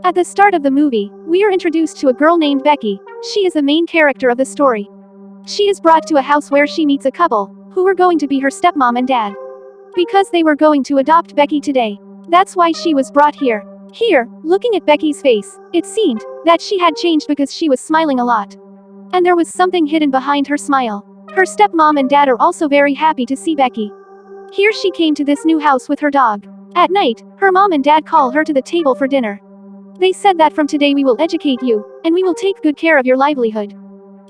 At the start of the movie, we are introduced to a girl named Becky. She is the main character of the story. She is brought to a house where she meets a couple, who were going to be her stepmom and dad. Because they were going to adopt Becky today. That's why she was brought here. Here, looking at Becky's face, it seemed that she had changed because she was smiling a lot. And there was something hidden behind her smile. Her stepmom and dad are also very happy to see Becky. Here she came to this new house with her dog. At night, her mom and dad call her to the table for dinner. They said that from today we will educate you, and we will take good care of your livelihood.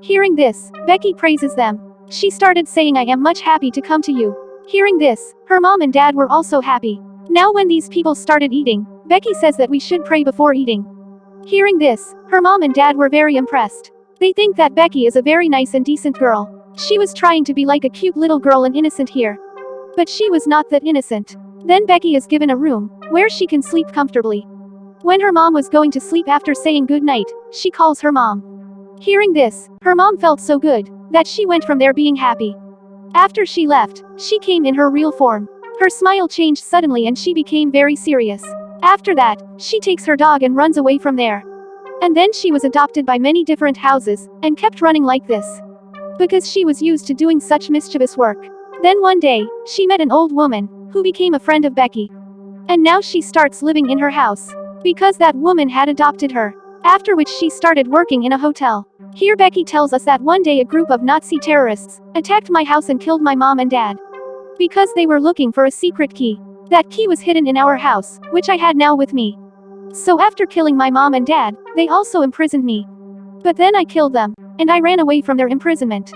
Hearing this, Becky praises them. She started saying, I am much happy to come to you. Hearing this, her mom and dad were also happy. Now when these people started eating, Becky says that we should pray before eating. Hearing this, her mom and dad were very impressed. They think that Becky is a very nice and decent girl. She was trying to be like a cute little girl and innocent here. But she was not that innocent. Then Becky is given a room, where she can sleep comfortably. When her mom was going to sleep after saying good night, she calls her mom. Hearing this, her mom felt so good, that she went from there being happy. After she left, she came in her real form. Her smile changed suddenly and she became very serious. After that, she takes her dog and runs away from there. And then she was adopted by many different houses, and kept running like this. Because she was used to doing such mischievous work. Then one day, she met an old woman, who became a friend of Becky. And now she starts living in her house. Because that woman had adopted her. After which she started working in a hotel. Here Becky tells us that one day a group of Nazi terrorists attacked my house and killed my mom and dad. Because they were looking for a secret key. That key was hidden in our house, which I had now with me. So after killing my mom and dad, they also imprisoned me. But then I killed them, and I ran away from their imprisonment.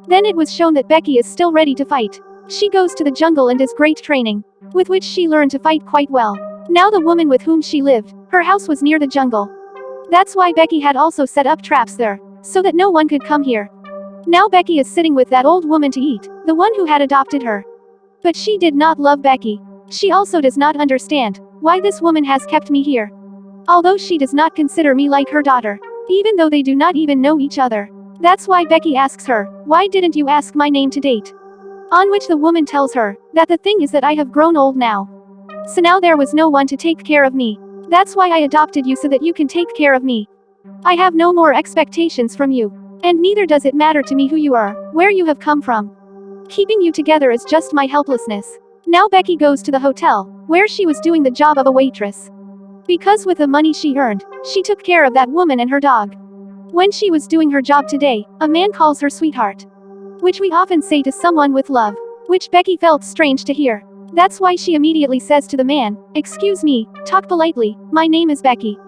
Then it was shown that Becky is still ready to fight. She goes to the jungle and does great training, with which she learned to fight quite well. Now the woman with whom she lived, her house was near the jungle. That's why Becky had also set up traps there, so that no one could come here. Now Becky is sitting with that old woman to eat, the one who had adopted her. But she did not love Becky. She also does not understand why this woman has kept me here. Although she does not consider me like her daughter, even though they do not even know each other. That's why Becky asks her, why didn't you ask my name to date? On which the woman tells her, that the thing is that I have grown old now. So now there was no one to take care of me. That's why I adopted you so that you can take care of me. I have no more expectations from you. And neither does it matter to me who you are, where you have come from. Keeping you together is just my helplessness. Now Becky goes to the hotel, where she was doing the job of a waitress. Because with the money she earned, she took care of that woman and her dog. When she was doing her job today, a man calls her sweetheart. Which we often say to someone with love. Which Becky felt strange to hear. That's why she immediately says to the man, excuse me, talk politely, my name is Becky.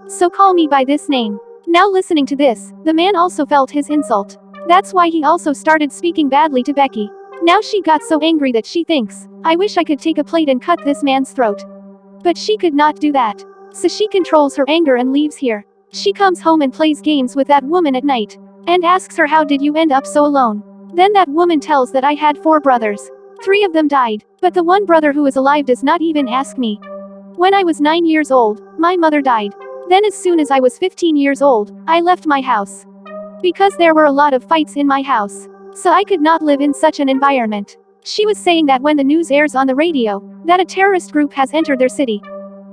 So call me by this name. Now listening to this, the man also felt his insult. That's why he also started speaking badly to Becky. Now she got so angry that she thinks, I wish I could take a plate and cut this man's throat. But she could not do that. So she controls her anger and leaves here. She comes home and plays games with that woman at night. And asks her, how did you end up so alone? Then that woman tells that I had 4 brothers. 3 of them died, but the one brother who is alive does not even ask me. When I was 9 years old, my mother died. Then as soon as I was 15 years old, I left my house. Because there were a lot of fights in my house. So I could not live in such an environment. She was saying that when the news airs on the radio, that a terrorist group has entered their city.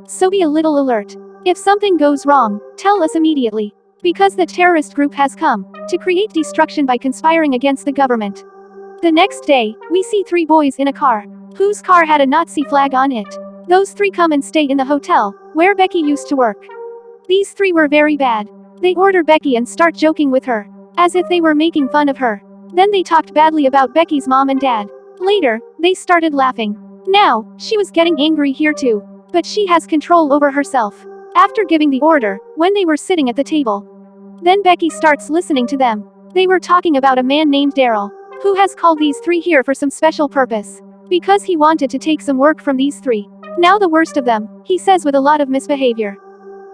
So be a little alert. If something goes wrong, tell us immediately. Because the terrorist group has come to create destruction by conspiring against the government. The next day, we see 3 boys in a car, whose car had a Nazi flag on it. Those 3 come and stay in the hotel, where Becky used to work. These 3 were very bad. They order Becky and start joking with her, as if they were making fun of her. Then they talked badly about Becky's mom and dad. Later, they started laughing. Now, she was getting angry here too. But she has control over herself. After giving the order, when they were sitting at the table. Then Becky starts listening to them. They were talking about a man named Daryl, who has called these 3 here for some special purpose. Because he wanted to take some work from these 3. Now the worst of them, he says with a lot of misbehavior.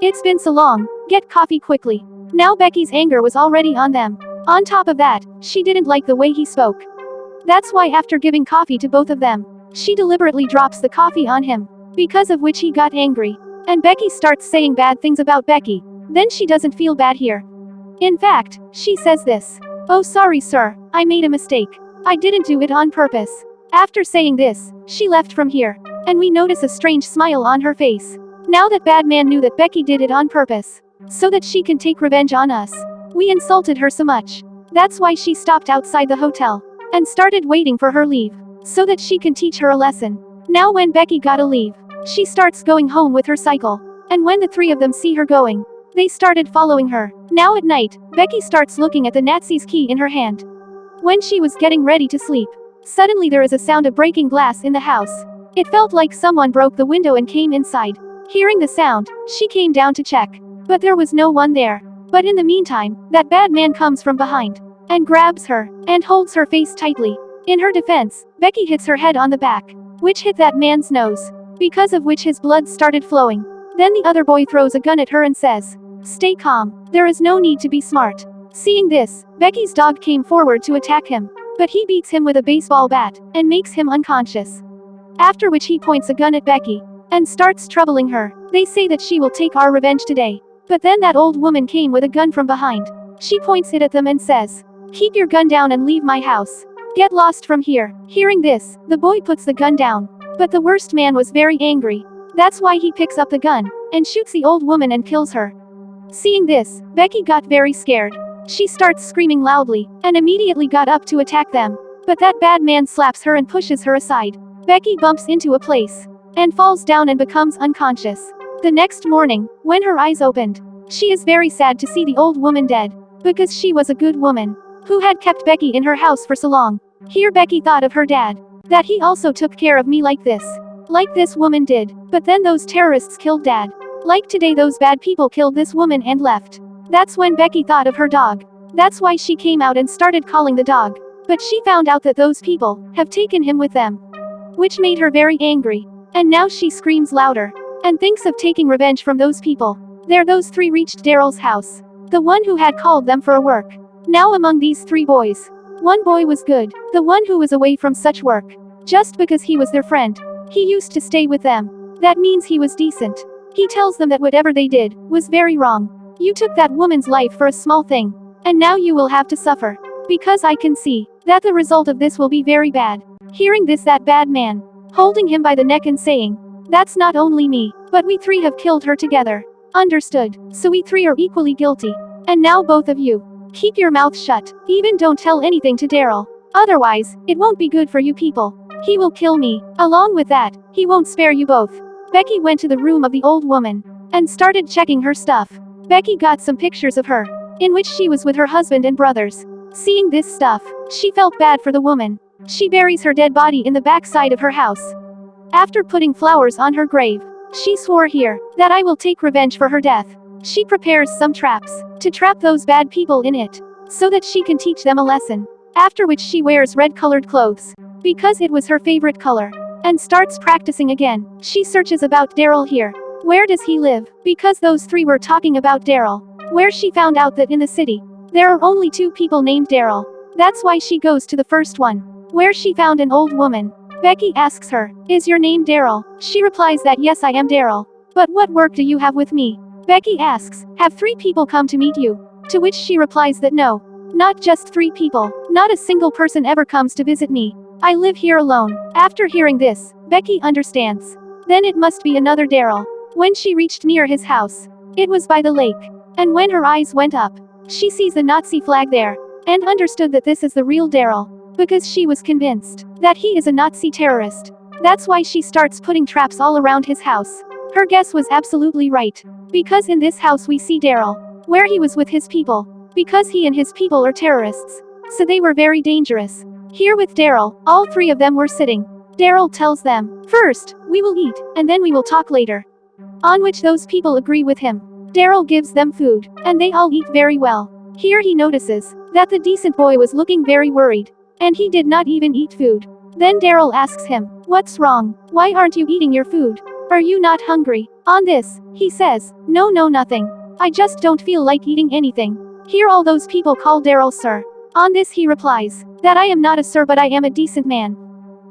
It's been so long, get coffee quickly. Now Becky's anger was already on them. On top of that, she didn't like the way he spoke. That's why after giving coffee to both of them, she deliberately drops the coffee on him. Because of which he got angry. And Becky starts saying bad things about Becky. Then she doesn't feel bad here. In fact, she says this. Oh sorry sir, I made a mistake. I didn't do it on purpose. After saying this, she left from here. And we notice a strange smile on her face. Now that bad man knew that Becky did it on purpose. So that she can take revenge on us. We insulted her so much. That's why she stopped outside the hotel. And started waiting for her leave. So that she can teach her a lesson. Now when Becky got a leave, she starts going home with her cycle. And when the three of them see her going, they started following her. Now at night, Becky starts looking at the Nazi's key in her hand. When she was getting ready to sleep, suddenly there is a sound of breaking glass in the house. It felt like someone broke the window and came inside. Hearing the sound, she came down to check. But there was no one there. But in the meantime, that bad man comes from behind. And grabs her. And holds her face tightly. In her defense, Becky hits her head on the back. Which hit that man's nose. Because of which his blood started flowing. Then the other boy throws a gun at her and says, "Stay calm. There is no need to be smart." Seeing this, Becky's dog came forward to attack him. But he beats him with a baseball bat. And makes him unconscious. After which he points a gun at Becky. And starts troubling her. They say that she will take our revenge today. But then that old woman came with a gun from behind. She points it at them and says, "Keep your gun down and leave my house. Get lost from here." Hearing this, the boy puts the gun down. But the worst man was very angry. That's why he picks up the gun. And shoots the old woman and kills her. Seeing this, Becky got very scared. She starts screaming loudly. And immediately got up to attack them. But that bad man slaps her and pushes her aside. Becky bumps into a place. And falls down and becomes unconscious. The next morning, when her eyes opened, she is very sad to see the old woman dead. Because she was a good woman. Who had kept Becky in her house for so long. Here Becky thought of her dad. That he also took care of me like this. Like this woman did. But then those terrorists killed dad. Like today those bad people killed this woman and left. That's when Becky thought of her dog. That's why she came out and started calling the dog. But she found out that those people have taken him with them. Which made her very angry. And now she screams louder. And thinks of taking revenge from those people. There those three reached Daryl's house. The one who had called them for a work. Now among these three boys. One boy was good. The one who was away from such work. Just because he was their friend. He used to stay with them. That means he was decent. He tells them that whatever they did was very wrong. You took that woman's life for a small thing. And now you will have to suffer. Because I can see that the result of this will be very bad. Hearing this, that bad man, holding him by the neck and saying, "That's not only me, but we three have killed her together." Understood. So we three are equally guilty. And now both of you, keep your mouth shut. Even don't tell anything to Daryl. Otherwise, it won't be good for you people. He will kill me. Along with that, he won't spare you both. Becky went to the room of the old woman. And started checking her stuff. Becky got some pictures of her. In which she was with her husband and brothers. Seeing this stuff, she felt bad for the woman. She buries her dead body in the backside of her house. After putting flowers on her grave, she swore here that I will take revenge for her death. She prepares some traps to trap those bad people in it, so that she can teach them a lesson. After which she wears red-colored clothes, because it was her favorite color, and starts practicing again. She searches about Daryl here. Where does he live? Because those three were talking about Daryl. Where she found out that in the city, there are only two people named Daryl. That's why she goes to the first one, where she found an old woman. Becky asks her, "Is your name Daryl?" She replies that yes, I am Daryl. "But what work do you have with me?" Becky asks, "Have 3 people come to meet you?" To which she replies that no. Not just 3 people. Not a single person ever comes to visit me. I live here alone. After hearing this, Becky understands. Then it must be another Daryl. When she reached near his house, it was by the lake. And when her eyes went up, she sees the Nazi flag there. And understood that this is the real Daryl. Because she was convinced that he is a Nazi terrorist. That's why she starts putting traps all around his house. Her guess was absolutely right. Because in this house we see Daryl, where he was with his people. Because he and his people are terrorists. So they were very dangerous. Here with Daryl, all 3 of them were sitting. Daryl tells them, "First, we will eat, and then we will talk later." On which those people agree with him. Daryl gives them food, and they all eat very well. Here he notices that the decent boy was looking very worried. And he did not even eat food. Then Daryl asks him, "What's wrong? Why aren't you eating your food? Are you not hungry?" On this, he says, "No, nothing. I just don't feel like eating anything." Here all those people call Daryl sir. On this he replies, that I am not a sir but I am a decent man.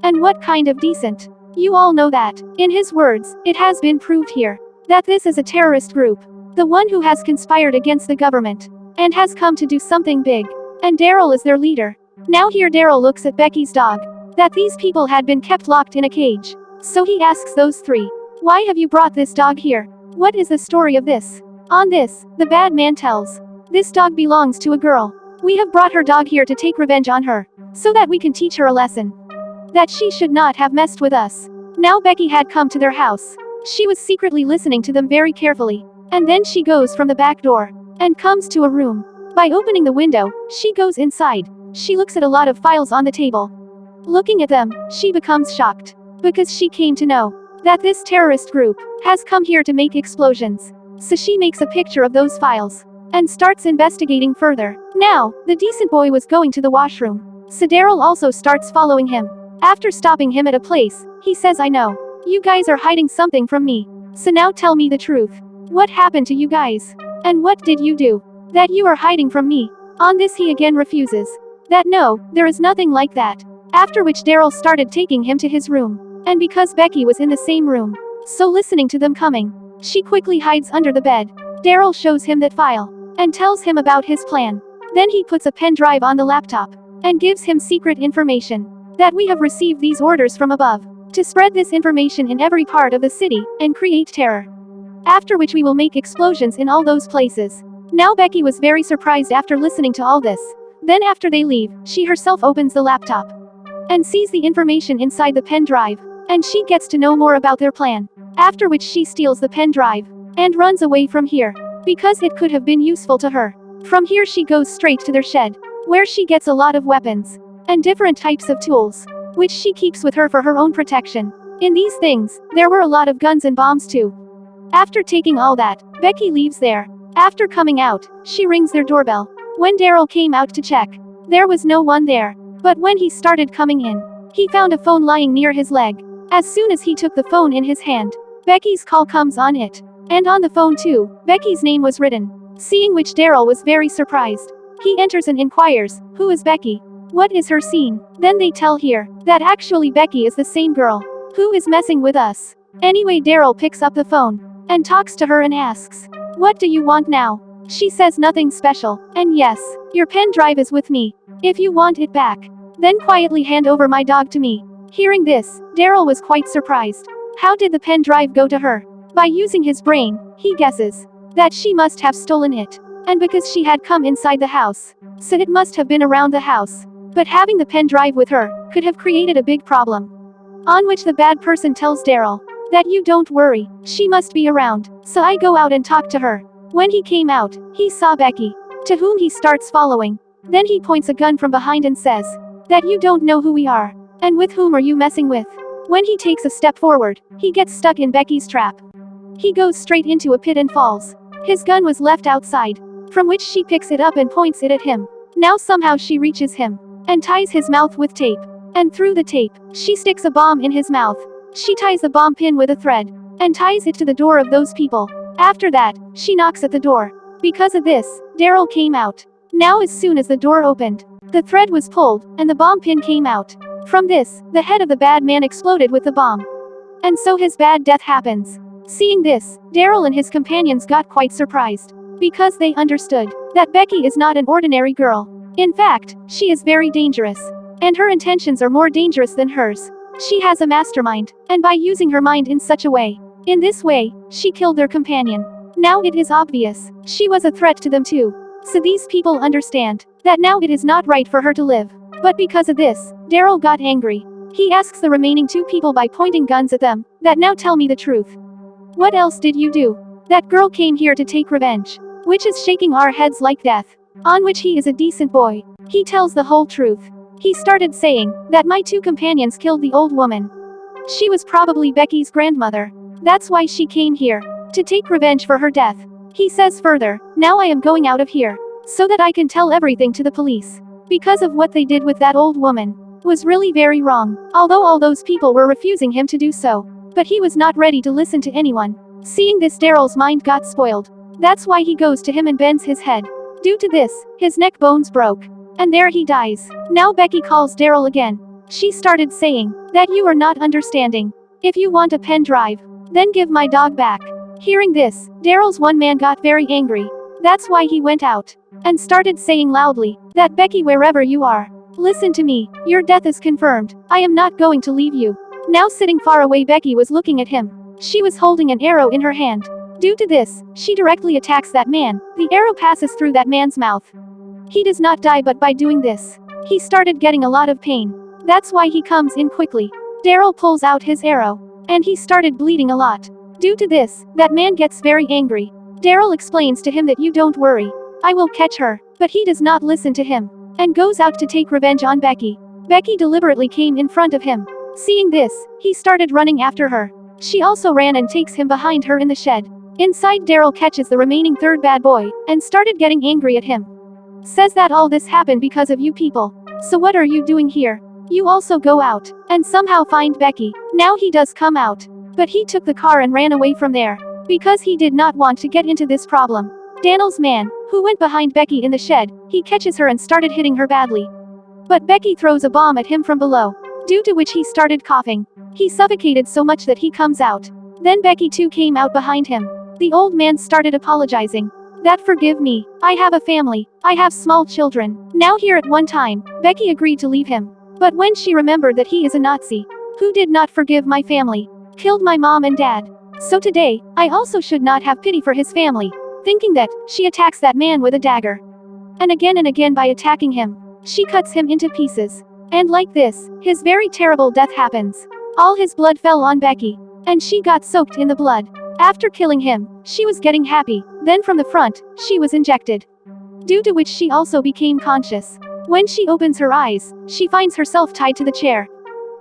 And what kind of decent? You all know that. In his words, it has been proved here that this is a terrorist group. The one who has conspired against the government. And has come to do something big. And Daryl is their leader. Now here Daryl looks at Becky's dog. That these people had been kept locked in a cage. So he asks those 3. Why have you brought this dog here? What is the story of this? On this, the bad man tells. This dog belongs to a girl. We have brought her dog here to take revenge on her, so that we can teach her a lesson. That she should not have messed with us. Now Becky had come to their house. She was secretly listening to them very carefully. And then she goes from the back door. And comes to a room. By opening the window, she goes inside. She looks at a lot of files on the table. Looking at them, she becomes shocked. Because she came to know that this terrorist group has come here to make explosions. So she makes a picture of those files. And starts investigating further. Now, the decent boy was going to the washroom. So Daryl also starts following him. After stopping him at a place, he says, I know. You guys are hiding something from me. So now tell me the truth. What happened to you guys? And what did you do that you are hiding from me? On this he again refuses. That no, there is nothing like that. After which Daryl started taking him to his room. And because Becky was in the same room, so listening to them coming, she quickly hides under the bed. Daryl shows him that file. And tells him about his plan. Then he puts a pen drive on the laptop. And gives him secret information. That we have received these orders from above. To spread this information in every part of the city, and create terror. After which we will make explosions in all those places. Now Becky was very surprised after listening to all this. Then after they leave, she herself opens the laptop. And sees the information inside the pen drive. And she gets to know more about their plan. After which she steals the pen drive. And runs away from here. Because it could have been useful to her. From here she goes straight to their shed. Where she gets a lot of weapons. And different types of tools. Which she keeps with her for her own protection. In these things, there were a lot of guns and bombs too. After taking all that, Becky leaves there. After coming out, she rings their doorbell. When Daryl came out to check, there was no one there. But when he started coming in, he found a phone lying near his leg. As soon as he took the phone in his hand, Becky's call comes on it. And on the phone too, Becky's name was written. Seeing which Daryl was very surprised. He enters and inquires, who is Becky? What is her scene? Then they tell here, that actually Becky is the same girl. Who is messing with us? Anyway Daryl picks up the phone. And talks to her and asks, what do you want now? She says nothing special. And yes, your pen drive is with me. If you want it back, then quietly hand over my dog to me. Hearing this, Daryl was quite surprised. How did the pen drive go to her? By using his brain, he guesses that she must have stolen it. And because she had come inside the house, so it must have been around the house. But having the pen drive with her could have created a big problem. On which the bad person tells Daryl that you don't worry, she must be around. So I go out and talk to her. When he came out, he saw Becky, to whom he starts following. Then he points a gun from behind and says that you don't know who we are. And with whom are you messing with? When he takes a step forward, he gets stuck in Becky's trap. He goes straight into a pit and falls. His gun was left outside, from which she picks it up and points it at him. Now somehow she reaches him, and ties his mouth with tape. And through the tape, she sticks a bomb in his mouth. She ties the bomb pin with a thread, and ties it to the door of those people. After that, she knocks at the door. Because of this, Daryl came out. Now as soon as the door opened, the thread was pulled, and the bomb pin came out. From this, the head of the bad man exploded with the bomb. And so his bad death happens. Seeing this, Daryl and his companions got quite surprised. Because they understood that Becky is not an ordinary girl. In fact, she is very dangerous. And her intentions are more dangerous than hers. She has a mastermind, and by using her mind in such a way, in this way, she killed their companion. Now it is obvious, she was a threat to them too. So these people understand that now it is not right for her to live. But because of this, Daryl got angry. He asks the remaining two people by pointing guns at them, that now tell me the truth. What else did you do? That girl came here to take revenge. Which is shaking our heads like death. On which he is a decent boy. He tells the whole truth. He started saying that my two companions killed the old woman. She was probably Becky's grandmother. That's why she came here. To take revenge for her death. He says further, now I am going out of here. So that I can tell everything to the police. Because of what they did with that old woman. Was really very wrong. Although all those people were refusing him to do so. But he was not ready to listen to anyone. Seeing this, Daryl's mind got spoiled. That's why he goes to him and bends his head. Due to this, his neck bones broke. And there he dies. Now Becky calls Daryl again. She started saying that you are not understanding. If you want a pen drive, then give my dog back. Hearing this, Daryl's one man got very angry. That's why he went out and started saying loudly that Becky, wherever you are, listen to me, your death is confirmed. I am not going to leave you. Now sitting far away, Becky was looking at him. She was holding an arrow in her hand. Due to this, she directly attacks that man. The arrow passes through that man's mouth. He does not die, but by doing this, he started getting a lot of pain. That's why he comes in quickly. Daryl pulls out his arrow, and he started bleeding a lot. Due to this, that man gets very angry. Daryl explains to him that you don't worry, I will catch her, but he does not listen to him, and goes out to take revenge on Becky. Becky deliberately came in front of him. Seeing this, he started running after her. She also ran and takes him behind her in the shed. Inside, Daryl catches the remaining third bad boy, and started getting angry at him. Says that all this happened because of you people. So what are you doing here? You also go out, and somehow find Becky. Now he does come out, but he took the car and ran away from there, because he did not want to get into this problem. Daniel's man, who went behind Becky in the shed, he catches her and started hitting her badly. But Becky throws a bomb at him from below, due to which he started coughing. He suffocated so much that he comes out. Then Becky too came out behind him. The old man started apologizing. That forgive me, I have a family, I have small children. Now here at one time, Becky agreed to leave him. But when she remembered that he is a Nazi, who did not forgive my family, killed my mom and dad. So today, I also should not have pity for his family. Thinking that, she attacks that man with a dagger. And again by attacking him, she cuts him into pieces. And like this, his very terrible death happens. All his blood fell on Becky, and she got soaked in the blood. After killing him, she was getting happy. Then from the front, she was injected. Due to which she also became conscious. When she opens her eyes, she finds herself tied to the chair,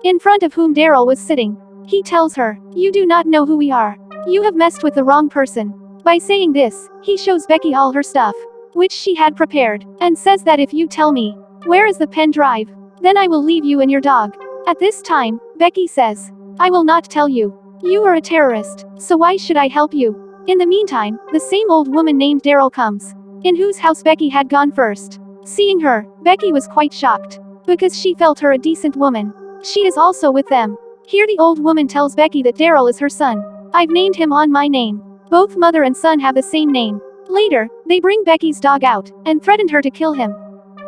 in front of whom Daryl was sitting. He tells her, you do not know who we are. You have messed with the wrong person. By saying this, he shows Becky all her stuff, which she had prepared, and says that if you tell me, where is the pen drive, then I will leave you and your dog. At this time, Becky says, I will not tell you. You are a terrorist, so why should I help you? In the meantime, the same old woman named Daryl comes, in whose house Becky had gone first. Seeing her, Becky was quite shocked, because she felt her a decent woman. She is also with them. Here the old woman tells Becky that Daryl is her son. I've named him on my name. Both mother and son have the same name. Later, they bring Becky's dog out, and threatened her to kill him.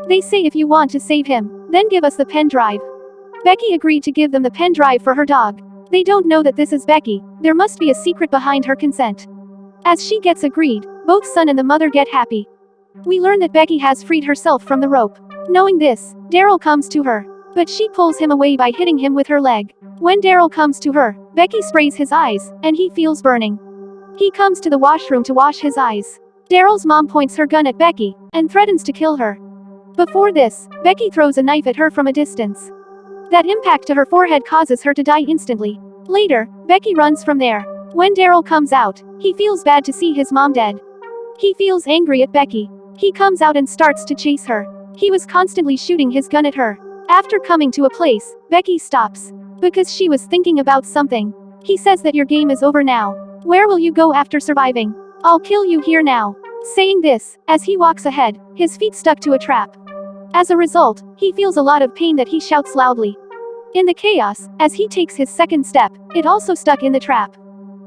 They say if you want to save him, then give us the pen drive. Becky agreed to give them the pen drive for her dog. They don't know that this is Becky, there must be a secret behind her consent. As she gets agreed, both son and the mother get happy. We learn that Becky has freed herself from the rope. Knowing this, Daryl comes to her, but she pulls him away by hitting him with her leg. When Daryl comes to her, Becky sprays his eyes, and he feels burning. He comes to the washroom to wash his eyes. Daryl's mom points her gun at Becky, and threatens to kill her. Before this, Becky throws a knife at her from a distance. That impact to her forehead causes her to die instantly. Later, Becky runs from there. When Daryl comes out, he feels bad to see his mom dead. He feels angry at Becky. He comes out and starts to chase her. He was constantly shooting his gun at her. After coming to a place, Becky stops, because she was thinking about something. He says that your game is over now. Where will you go after surviving? I'll kill you here now. Saying this, as he walks ahead, his feet stuck to a trap. As a result, he feels a lot of pain that he shouts loudly. In the chaos, as he takes his second step, it also stuck in the trap.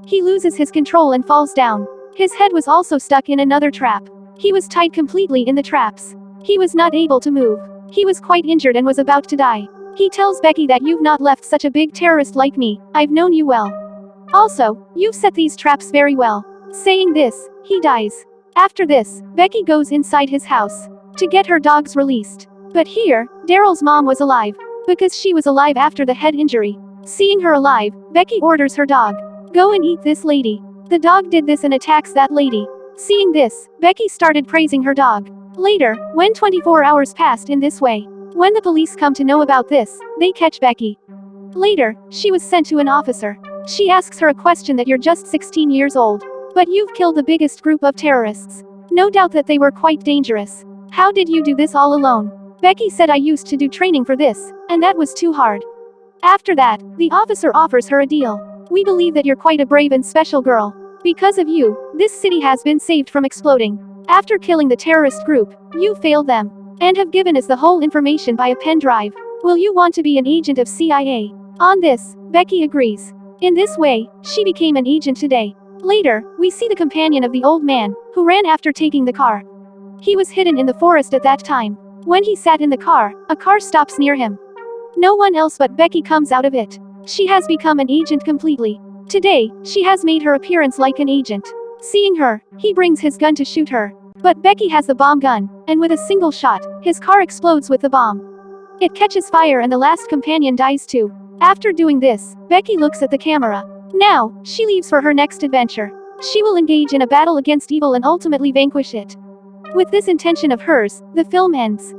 He loses his control and falls down. His head was also stuck in another trap. He was tied completely in the traps. He was not able to move. He was quite injured and was about to die. He tells Becky that you've not left such a big terrorist like me, I've known you well. Also, you've set these traps very well. Saying this, he dies. After this, Becky goes inside his house to get her dogs released. But here, Daryl's mom was alive, because she was alive after the head injury. Seeing her alive, Becky orders her dog, go and eat this lady. The dog did this and attacks that lady. Seeing this, Becky started praising her dog. Later, when 24 hours passed in this way, when the police come to know about this, they catch Becky. Later, she was sent to an officer. She asks her a question that you're just 16 years old, but you've killed the biggest group of terrorists. No doubt that they were quite dangerous. How did you do this all alone? Becky said I used to do training for this, and that was too hard. After that, the officer offers her a deal. We believe that you're quite a brave and special girl. Because of you, this city has been saved from exploding. After killing the terrorist group, you failed them, and have given us the whole information by a pen drive. Will you want to be an agent of CIA? On this, Becky agrees. In this way, she became an agent today. Later, we see the companion of the old man, who ran after taking the car. He was hidden in the forest at that time. When he sat in the car, a car stops near him. No one else but Becky comes out of it. She has become an agent completely. Today, she has made her appearance like an agent. Seeing her, he brings his gun to shoot her. But Becky has the bomb gun, and with a single shot, his car explodes with the bomb. It catches fire and the last companion dies too. After doing this, Becky looks at the camera. Now, she leaves for her next adventure. She will engage in a battle against evil and ultimately vanquish it. With this intention of hers, the film ends.